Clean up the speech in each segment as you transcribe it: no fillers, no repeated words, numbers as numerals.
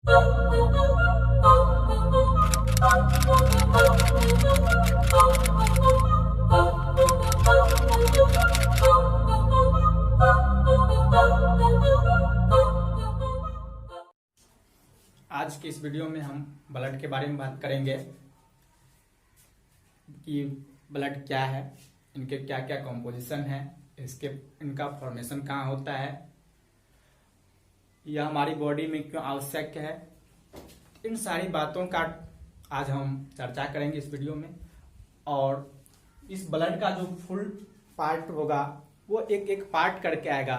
आज की इस वीडियो में हम ब्लड के बारे में बात करेंगे कि ब्लड क्या है, इनके क्या क्या कंपोजिशन है, इनका फॉर्मेशन कहाँ होता है, यह हमारी बॉडी में क्यों आवश्यक है। इन सारी बातों का आज हम चर्चा करेंगे इस वीडियो में। और इस ब्लड का जो फुल पार्ट होगा वो एक एक पार्ट करके आएगा।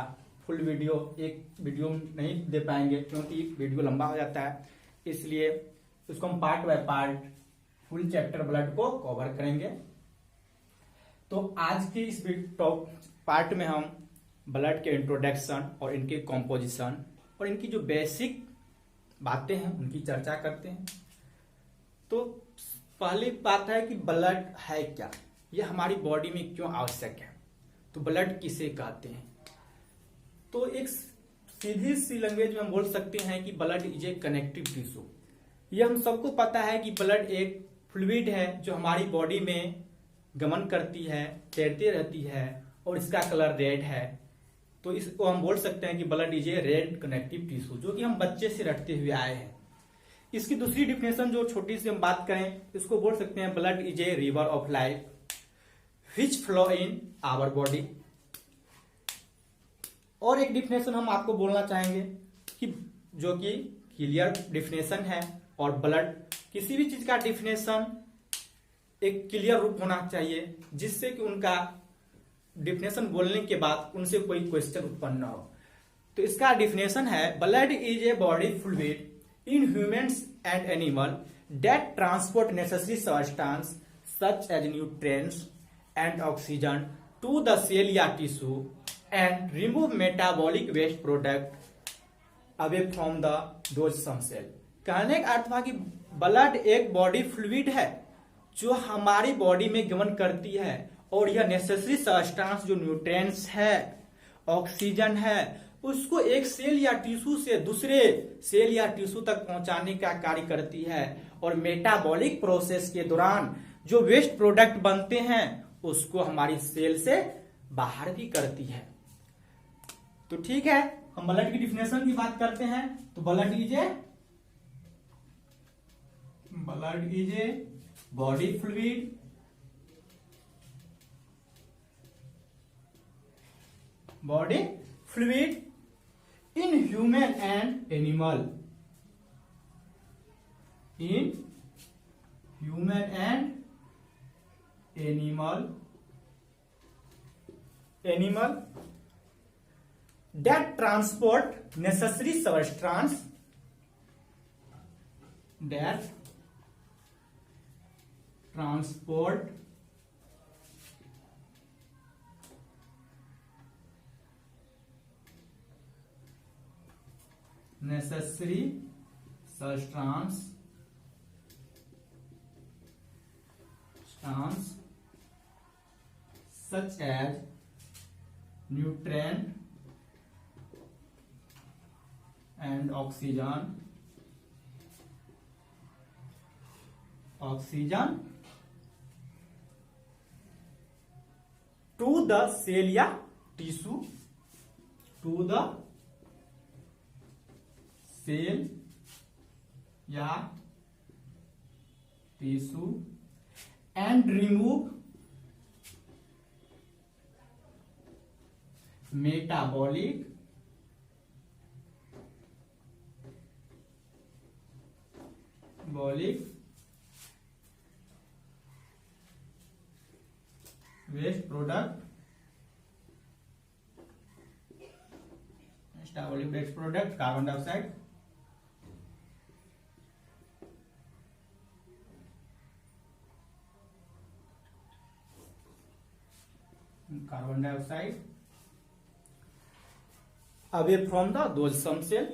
फुल वीडियो एक वीडियो नहीं दे पाएंगे क्योंकि वीडियो लंबा हो जाता है, इसलिए उसको हम part by part full chapter blood को कवर करेंगे। तो आज के इस टॉप पार्ट में हम ब्लड के इंट्रोडक्शन और इनके कॉम्पोजिशन और इनकी जो बेसिक बातें हैं उनकी चर्चा करते हैं। तो पहली बात है कि ब्लड है क्या, यह हमारी बॉडी में क्यों आवश्यक है। तो ब्लड किसे कहते हैं, तो एक सीधी सी लैंग्वेज में हम बोल सकते हैं कि blood is A connective tissue. यह हम सबको पता है कि ब्लड एक फ्लूइड है जो हमारी बॉडी में गमन करती है, तैरती रहती है और इसका कलर रेड है। तो इसको हम बोल सकते हैं कि blood is A red connective tissue, जो कि हम बच्चे से रटते हुए आए हैं। इसकी दूसरी डिफिनेशन जो छोटी सी हम बात करें, इसको बोल सकते हैं blood is a river of life which flow in our body. और एक डिफिनेशन हम आपको बोलना चाहेंगे कि जो कि क्लियर डिफिनेशन है, और ब्लड किसी भी चीज का डिफिनेशन एक क्लियर रूप होना चाहिए जिससे कि उनका डिफिनेशन बोलने के बाद उनसे कोई क्वेश्चन उत्पन्न न हो। तो इसका डिफिनेशन है blood is a body fluid in humans and animal that transport necessary substance such as nutrients and oxygen to the cell या tissue and remove metabolic waste product away from the those some cell। कहने का अर्थ था कि blood एक body fluid है जो हमारी body में गमन करती है और यह नेसेसरी सब्सटेंस जो न्यूट्रिएंट्स है, ऑक्सीजन है, उसको एक सेल या टिश्यू से दूसरे सेल या टिश्यू तक पहुंचाने का कार्य करती है। और मेटाबॉलिक प्रोसेस के दौरान जो वेस्ट प्रोडक्ट बनते हैं उसको हमारी सेल से बाहर भी करती है। तो ठीक है, हम ब्लड की डिफिनेशन की बात करते हैं। तो blood is a body fluid in human and animal that transport necessary substance such as nutrient and oxygen to the cell या tissue and remove metabolic waste product carbon dioxide away from the those some cell,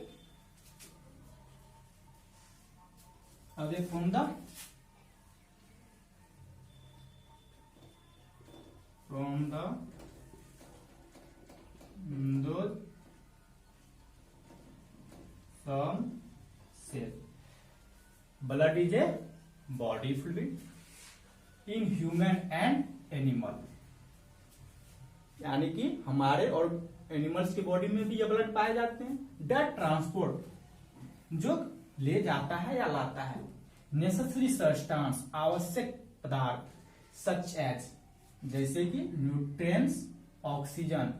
away from the those some cell. Blood is a body fluid in human and animal. यानी कि हमारे और animals की body में भी ये blood पाए जाते हैं. द ट्रांसपोर्ट जो ले जाता है या लाता है. नेसेसरी सब्सटेंस आवश्यक पदार्थ सच एज जैसे कि न्यूट्रिएंट्स ऑक्सीजन.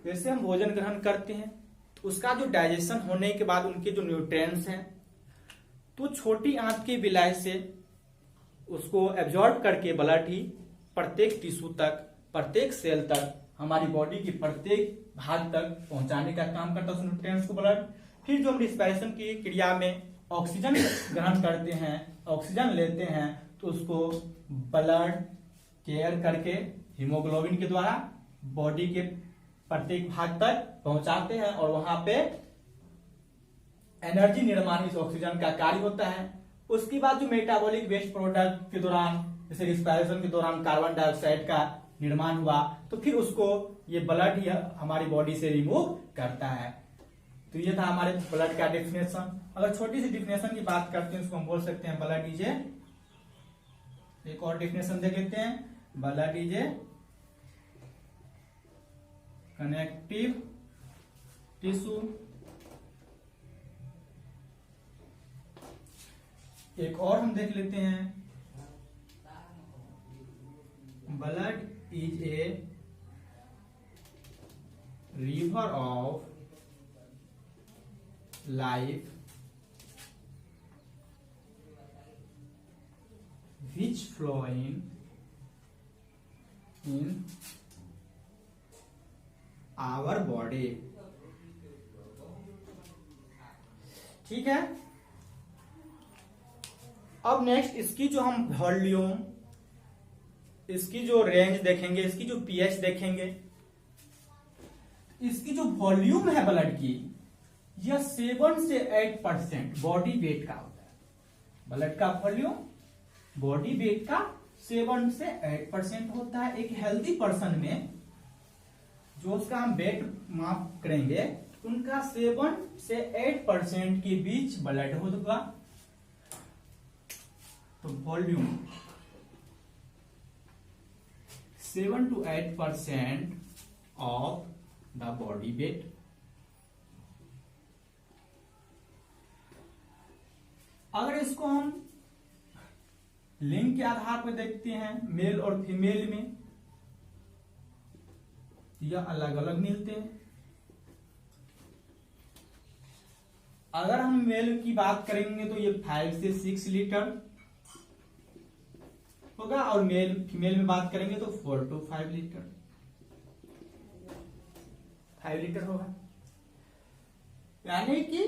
जैसे हम भोजन ग्रहण करते हैं तो उसका जो डाइजेशन होने के बाद उनके जो न्यूट्रिएंट्स हैं तो छोटी आंत की विलाय से उसको एब्जॉर्ब करके ब्लड ही प्रत्येक टिश्यू तक, प्रत्येक सेल तक, हमारी बॉडी की प्रत्येक भाग तक पहुंचाने का काम करता है उस न्यूट्रिएंट्स को ब्लड. फिर जो हम रिस्पिरेशन की क्रिया में ऑक्सीजन ग्रहण करते हैं, ऑक्सीजन लेते हैं तो उसको ब्लड केयर करके हीमोग्लोबिन के द्वारा बॉडी के प्रत्येक भाग तक पहुंचाते हैं और वहां पे एनर्जी निर्माण इस ऑक्सीजन का कार्य होता है. उसके बाद जो मेटाबॉलिक वेस्ट प्रोडक्ट के दौरान जैसे रिस्पिरेशन के दौरान कार्बन डाइऑक्साइड का निर्माण हुआ तो फिर उसको ये ब्लड ही हमारी बॉडी से रिमूव करता है. तो ये था हमारे ब्लड का डेफिनेशन. अगर छोटी सी डेफिनेशन की बात करते हैं उसको हम बोल सकते हैं ब्लड इज ए, एक और डेफिनेशन देख लेते हैं. Blood is A connective tissue. एक और हम देख लेते हैं. Blood is a river of life which flowing in our body. ठीक है. अब नेक्स्ट इसकी जो हम वॉल्यूम, इसकी जो रेंज देखेंगे, इसकी जो पीएच देखेंगे. इसकी जो वॉल्यूम है ब्लड की यह 7 से 8% बॉडी वेट का होता है. ब्लड का वॉल्यूम बॉडी वेट का 7 से 8% होता है. एक हेल्दी पर्सन में जो उसका हम वेट माप करेंगे उनका 7 से 8% के बीच ब्लड होगा. तो volume 7 to 8% of the body weight. अगर इसको हम लिंग के आधार पर देखते हैं मेल और फीमेल में, यह अलग अलग मिलते हैं. अगर हम मेल की बात करेंगे तो ये 5 से 6 लीटर होगा और फीमेल में बात करेंगे तो 4 to 5 लीटर, 5 लीटर होगा. यानी कि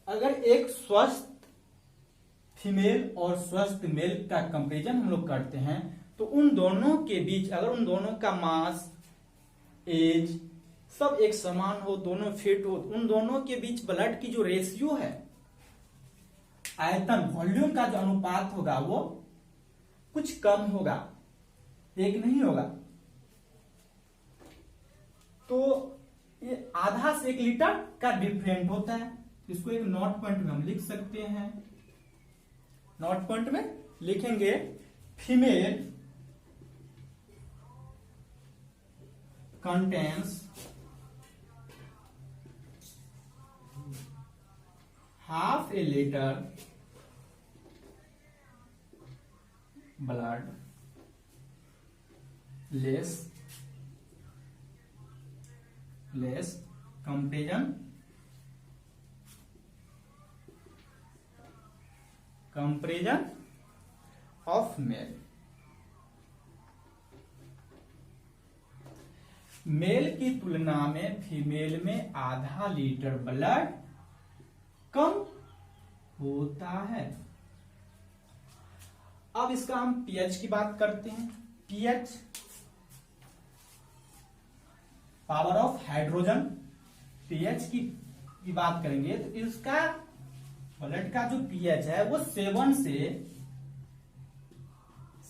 अगर एक स्वस्थ फीमेल और स्वस्थ मेल का कंपैरिजन हम लोग करते हैं तो उन दोनों के बीच अगर उन दोनों का मास, एज सब एक समान हो, दोनों फिट हो, उन दोनों के बीच ब्लड की जो रेशियो है, आयतन वॉल्यूम का जो अनुपात होगा वो कुछ कम होगा, एक नहीं होगा. तो ये आधा से 1 लीटर का डिफरेंट होता है. इसको एक नोट पॉइंट में हम लिख सकते हैं. नोट पॉइंट में लिखेंगे female contains half a liter blood less comparison of male. Male की तुलना में फीमेल में आधा लीटर ब्लड कम होता है. अब इसका हम पीएच की बात करते हैं. PH power of hydrogen. PH की बात करेंगे तो इसका ब्लड का जो पीएच है वो 7 से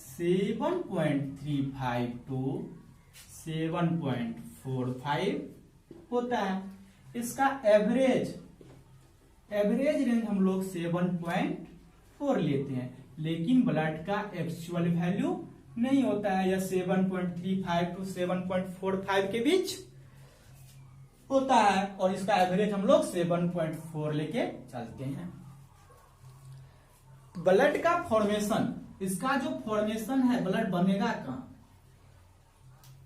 7.35 टू 7.45 होता है. इसका एवरेज एवरेज रेंज हम लोग 7.4 लेते हैं, लेकिन ब्लड का एक्चुअल वैल्यू नहीं होता है, यह 7.35 टू 7.45 के बीच होता है, और इसका एवरेज हम लोग 7.4 लेके चलते हैं। ब्लड का फॉर्मेशन, इसका जो फॉर्मेशन है, ब्लड बनेगा कहां,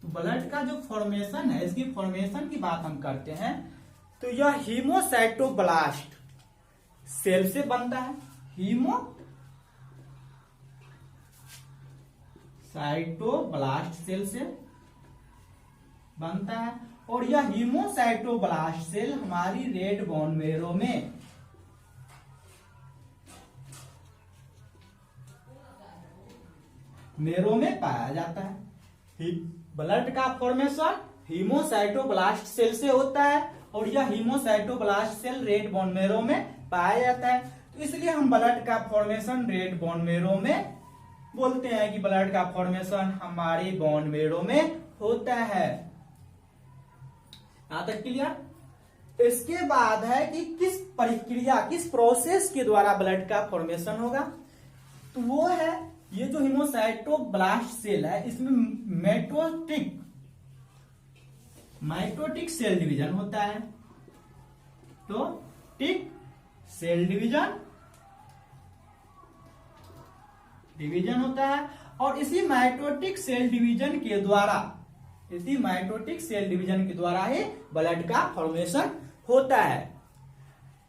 तो ब्लड का जो फॉर्मेशन है, इसकी फॉर्मेशन की बात हम करते हैं, तो यह हीमोसाइटोब्लास्ट सेल से बनता है, हीमोसाइटोब्लास्ट सेल से बनता है, और यह हीमोसाइटोब्लास्ट सेल हमारी रेड बोन मेरो में पाया जाता है। ब्लड का फॉर्मेशन हीमोसाइटोब्लास्ट सेल से होता है, और यह हीमोसाइटोब्लास्ट सेल रेड बोन मेरो में पाया जाता है, तो इसलिए हम ब्लड का फॉर्मेशन रेड बोन मेरो में बोलते हैं कि ब्लड का फॉर्मेशन हमारे बोन मेरो में होता है। यहां तक क्लियर। इसके बाद है कि किस प्रक्रिया, किस प्रोसेस के द्वारा ब्लड का फॉर्मेशन होगा, तो वो है ये जो हीमोसाइटोब्लास्ट सेल है, इसमें माइटोटिक सेल डिवीजन होता है, तो टिक सेल डिवीजन होता है, और इसी माइटोटिक सेल डिवीजन के द्वारा ही ब्लड का फॉर्मेशन होता है।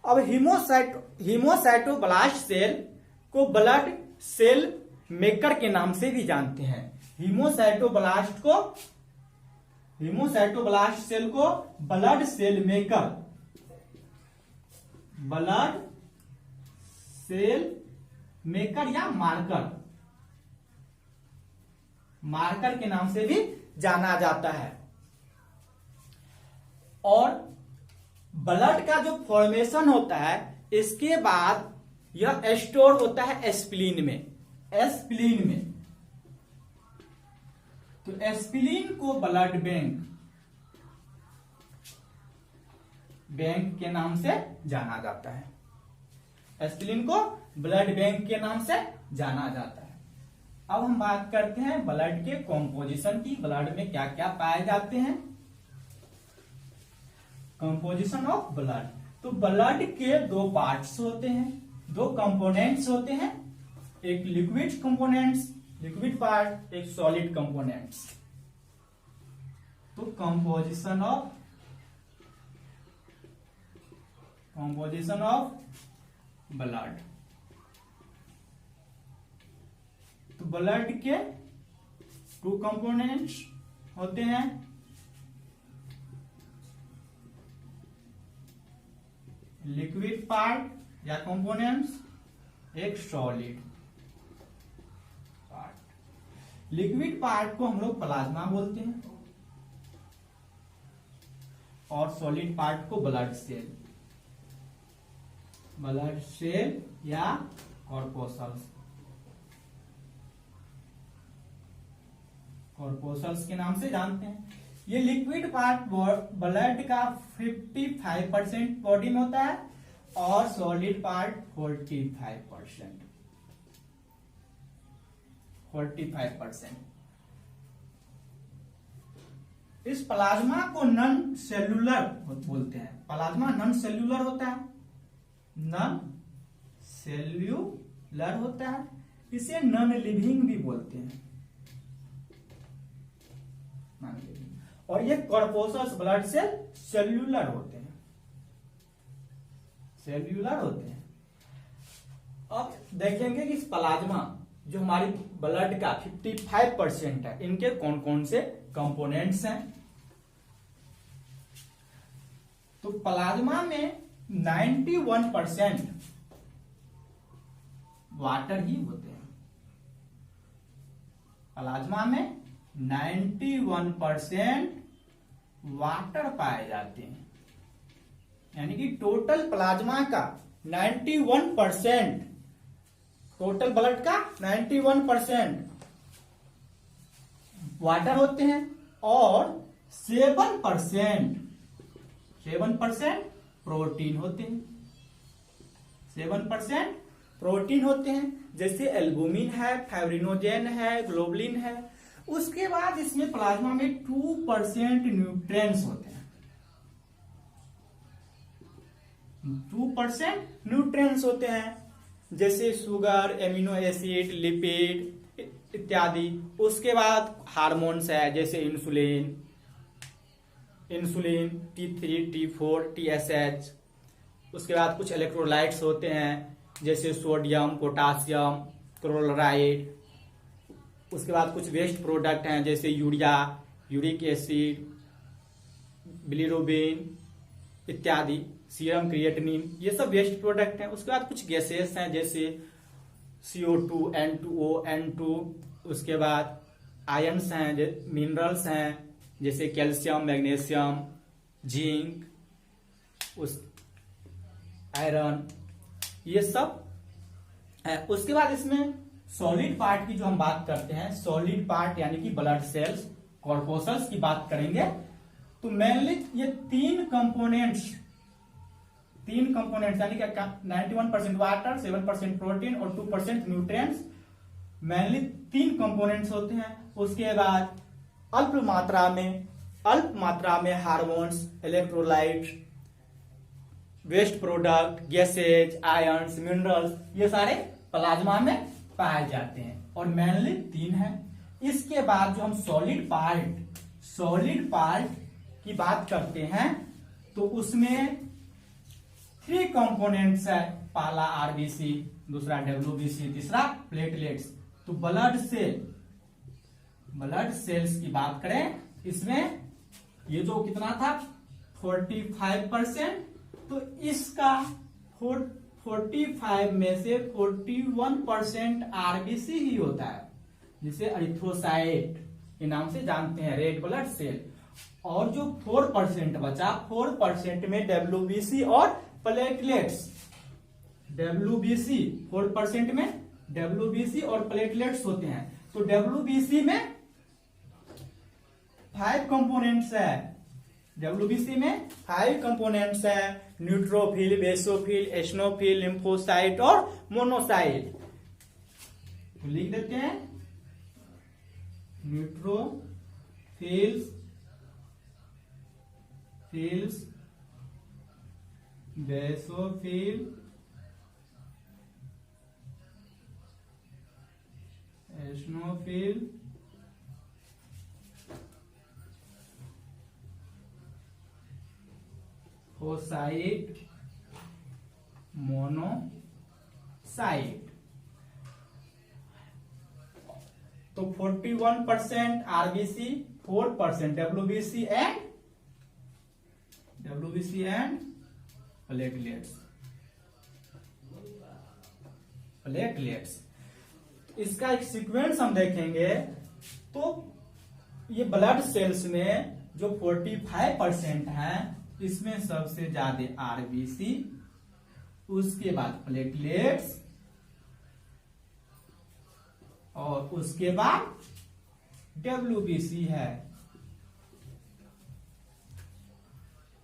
अब हीमोसाइटोब्लास्ट सेल को ब्लड सेल मेकर के नाम से भी जानते हैं। हीमोसाइटोब्लास्ट सेल को ब्लड सेल मेकर या मार्कर के नाम से भी जाना जाता है। और ब्लड का जो फॉर्मेशन होता है, इसके बाद यह स्टोर होता है एस्प्लीन में। तो एस्प्लीन को ब्लड बैंक के नाम से जाना जाता है। एस्प्लीन को ब्लड बैंक के नाम से जाना जाता है। अब हम बात करते हैं ब्लड के कॉम्पोजिशन की। ब्लड में क्या क्या पाए जाते हैं, कंपोजिशन ऑफ ब्लड। तो ब्लड के दो पार्ट्स होते हैं, दो कंपोनेंट्स होते हैं, एक लिक्विड पार्ट, एक सॉलिड कंपोनेंट्स। तो कंपोजिशन ऑफ ब्लड। तो ब्लड के टू कंपोनेंट्स होते हैं, लिक्विड पार्ट या कंपोनेंट्स, एक सॉलिड पार्ट। लिक्विड पार्ट को हम लोग प्लाज्मा बोलते हैं, और सॉलिड पार्ट को ब्लड सेल या कॉर्पोसल्स के नाम से जानते हैं। ये लिक्विड पार्ट ब्लड का 55% बॉडी में होता है, और सॉलिड पार्ट 45%। इस प्लाज्मा को नॉन सेल्यूलर बोलते हैं। प्लाज्मा नॉन सेल्यूलर होता है, इसे नॉन लिविंग भी बोलते हैं। और ये कॉर्पोसल्स ब्लड सेल सेल्यूलर होते हैं। अब देखेंगे कि इस प्लाज्मा जो हमारी ब्लड का 55% है, इनके कौन कौन से कंपोनेंट्स हैं। तो प्लाज्मा में 91% वाटर ही होते हैं। प्लाज्मा में 91% वाटर पाए जाते हैं, यानी कि टोटल प्लाज्मा का 91%, टोटल ब्लड का 91% वाटर होते हैं, और 7% प्रोटीन होते हैं। 7% प्रोटीन होते हैं, जैसे एल्बुमिन है, फाइब्रिनोजेन है, ग्लोबुलिन है। उसके बाद इसमें प्लाज्मा में 2% न्यूट्रिएंट्स होते हैं, 2% न्यूट्रिएंट्स होते हैं, जैसे शुगर, एमिनो एसिड, लिपिड इत्यादि। उसके बाद हार्मोन्स है, जैसे इंसुलिन, T3, T4, TSH। उसके बाद कुछ इलेक्ट्रोलाइट्स होते हैं, जैसे सोडियम, पोटासियम, क्लोराइड। उसके बाद कुछ वेस्ट प्रोडक्ट हैं, जैसे यूरिया, यूरिक एसिड, बिलिरुबिन इत्यादि, सीरम क्रिएटिनिन, ये सब वेस्ट प्रोडक्ट हैं। उसके बाद कुछ गैसेस हैं, जैसे CO2, N2O, N2। उसके बाद आयन्स हैं, मिनरल्स हैं, जैसे कैल्शियम, मैग्नीशियम, जिंक, आयरन, ये सब है। उसके बाद इसमें सॉलिड पार्ट की जो हम बात करते हैं, सॉलिड पार्ट यानी कि ब्लड सेल्स, कॉर्पोसल्स की बात करेंगे, तो मेनली ये तीन कंपोनेंट्स यानी कि 91% वाटर, 7% प्रोटीन और 2% न्यूट्रिएंट्स, मेनली 3 कंपोनेंट्स होते हैं। उसके बाद अल्प मात्रा में hormones, electrolyte, waste product, gases, ions, minerals, ये सारे प्लाज्मा में पाए जाते हैं और मेनली 3 है। इसके बाद जो हम सॉलिड पार्ट की बात करते हैं, तो उसमें 3 कंपोनेंट्स है। पहला आरबीसी, दूसरा डब्ल्यूबीसी, तीसरा प्लेटलेट्स। तो ब्लड सेल्स की बात करें, इसमें ये जो कितना था 45%, तो इसका 45 में से 41% आरबीसी ही होता है, जिसे एरिथ्रोसाइट के नाम से जानते हैं, रेड ब्लड सेल। और जो 4% बचा, 4% में डब्ल्यूबीसी और प्लेटलेट्स, 4% में डब्ल्यूबीसी और प्लेटलेट्स होते हैं। तो डब्ल्यूबीसी में 5 कंपोनेंट्स है, डब्ल्यूबीसी में 5 कंपोनेंट्स है, न्यूट्रोफिल, बेसोफिल, एस्नोफिल, लिम्फोसाइट और मोनोसाइट। तो लिख देते हैं न्यूट्रोफिल्स, बेसोफिल, एस्नोफिल, फोसाइट, मोनोसाइट। तो 41% आरबीसी, 4% डब्ल्यूबीसी एंड प्लेटलेट्स। इसका एक सीक्वेंस हम देखेंगे, तो ये ब्लड सेल्स में जो 45% है, इसमें सबसे ज्यादा आरबीसी, उसके बाद प्लेटलेट्स और उसके बाद डब्ल्यूबीसी है।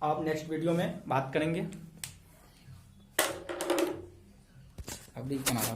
अब नेक्स्ट वीडियो में बात करेंगे। अभी बना लो।